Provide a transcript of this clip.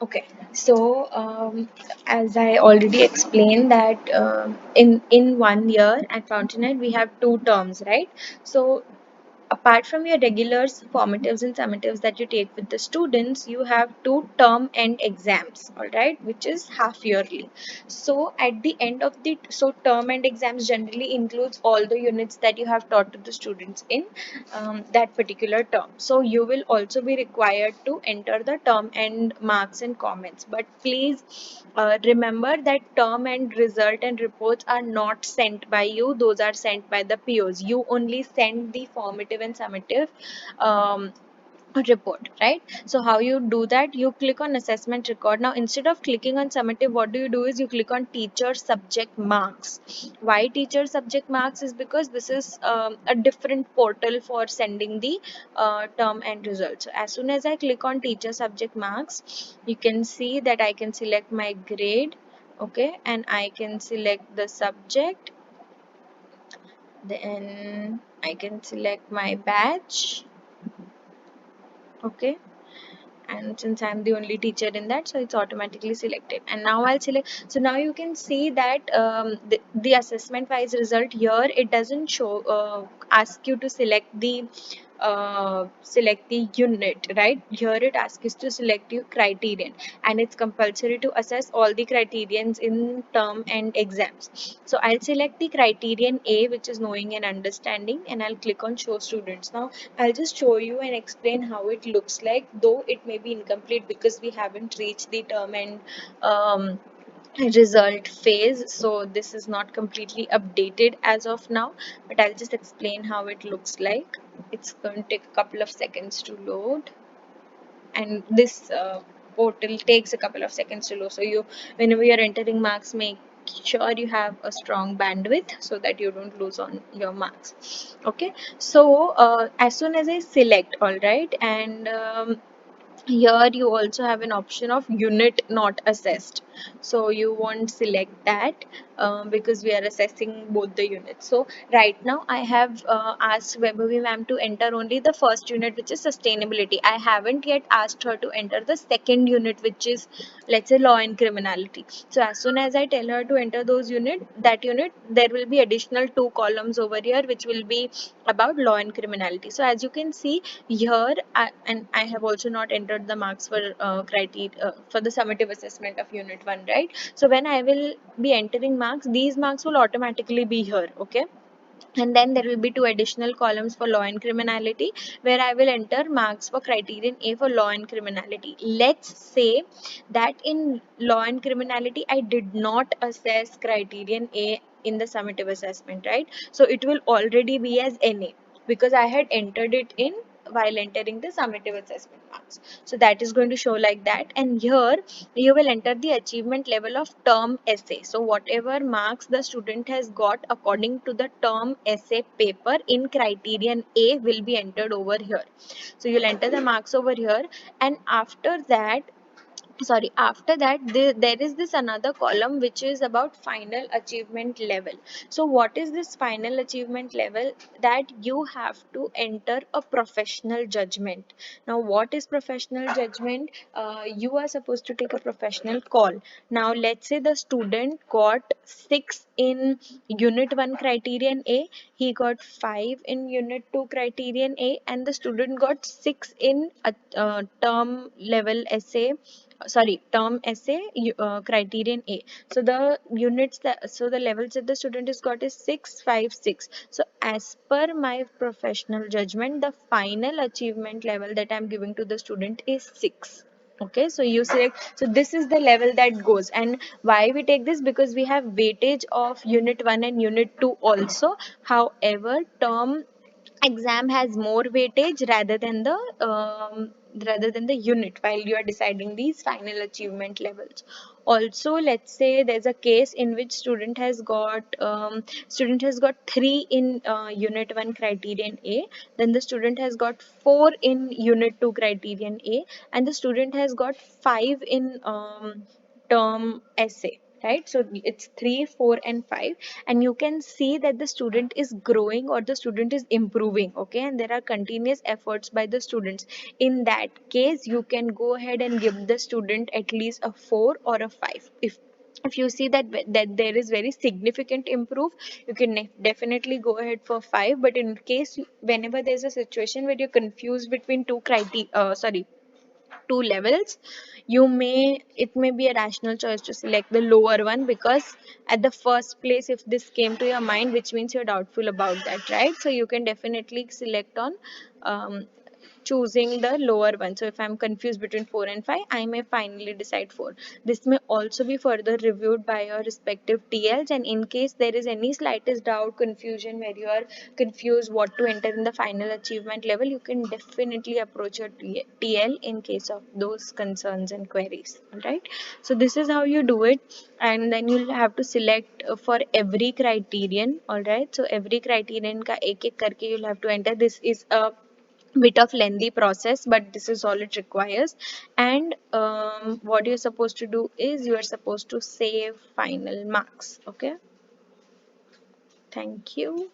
Okay, so as I already explained that in 1 year at Fountainhead we have two terms, right? So apart from your regular formatives and summatives that you take with the students, you have two term end exams, all right, which is half yearly. So at the end of the term end exams generally includes all the units that you have taught to the students in that particular term. So you will also be required to enter the term end marks and comments, but please remember that term end result and reports are not sent by you, those are sent by the POs. You only send the formative and summative um, report, right? So how you do that, you click on assessment record. Now instead of clicking on summative, what do you do is you click on teacher subject marks. Why teacher subject marks? Is because this is a different portal for sending the term and results. So as soon as I click on teacher subject marks, you can see that I can select my grade, okay, and I can select the subject, then I can select my batch, okay, and since I'm the only teacher in that, so it's automatically selected. And now I'll select. So now you can see that the assessment wise result here, it doesn't show ask you to select the unit, right? Here it asks you to select your criterion, and it's compulsory to assess all the criterions in term and exams. So I'll select the criterion A, which is knowing and understanding, and I'll click on show students. Now I'll just show you and explain how it looks like, though it may be incomplete because we haven't reached the term and um, result phase, so this is not completely updated as of now, but I'll just explain how it looks like. It's going to take a couple of seconds to load, and this portal takes a couple of seconds to load. So you, whenever you're entering marks, make sure you have a strong bandwidth so that you don't lose on your marks. Okay, so as soon as I select, all right, and here you also have an option of unit not assessed, so you won't select that because we are assessing both the units. So right now I have asked Vaibhavi ma'am to enter only the first unit, which is sustainability. I haven't yet asked her to enter the second unit, which is, let's say, law and criminality. So as soon as I tell her to enter those unit, there will be additional two columns over here which will be about law and criminality. So as you can see here, and I have also not entered the marks for criteria for the summative assessment of unit 1, right? So when I will be entering marks, these marks will automatically be here, okay? And then there will be two additional columns for law and criminality, where I will enter marks for criterion A for law and criminality. Let's say that in law and criminality I did not assess criterion A in the summative assessment, right? So it will already be as NA because I had entered it in while entering the summative assessment marks. So that is going to show like that. And here you will enter the achievement level of term essay. So whatever marks the student has got according to the term essay paper in criterion A will be entered over here. So you'll enter the marks over here, and after that there is this another column which is about final achievement level. So what is this final achievement level? That you have to enter a professional judgment. Now what is professional judgment? You are supposed to take a professional call. Now let's say the student got 6 in unit 1 criterion A, he got 5 in unit 2 criterion A, and the student got 6 in a term level essay, term essay criterion A. So the the levels that the student has got is 6, 5, 6. So as per my professional judgment, the final achievement level that I'm giving to the student is 6. Okay, so you select, so this is the level that goes. And why we take this? Because we have weightage of unit 1 and unit 2 also. However, term exam has more weightage rather than the unit while you are deciding these final achievement levels. Also, let's say there's a case in which student has got 3 in unit 1 criterion A, then the student has got 4 in unit 2 criterion A, and the student has got 5 in term essay, right? So it's 3, 4 and 5, and you can see that the student is growing or the student is improving, okay, and there are continuous efforts by the students. In that case, you can go ahead and give the student at least a 4 or a 5. If you see that there is very significant improve, you can definitely go ahead for 5. But in case whenever there's a situation where you're confused between two criteria, two levels, it may be a rational choice to select the lower one, because at the first place, if this came to your mind, which means you're doubtful about that, right? So you can definitely select on um, choosing the lower one. So if I'm confused between 4 and 5, I may finally decide 4. This may also be further reviewed by your respective TLs, and in case there is any slightest doubt, confusion, where you are confused what to enter in the final achievement level, you can definitely approach your TL in case of those concerns and queries. All right. So this is how you do it, and then you'll have to select for every criterion. All right. So every criterion ka ek ek karke you'll have to enter. This is a bit of lengthy process, but this is all it requires. And what you're supposed to do is you are supposed to save final marks. Okay, thank you.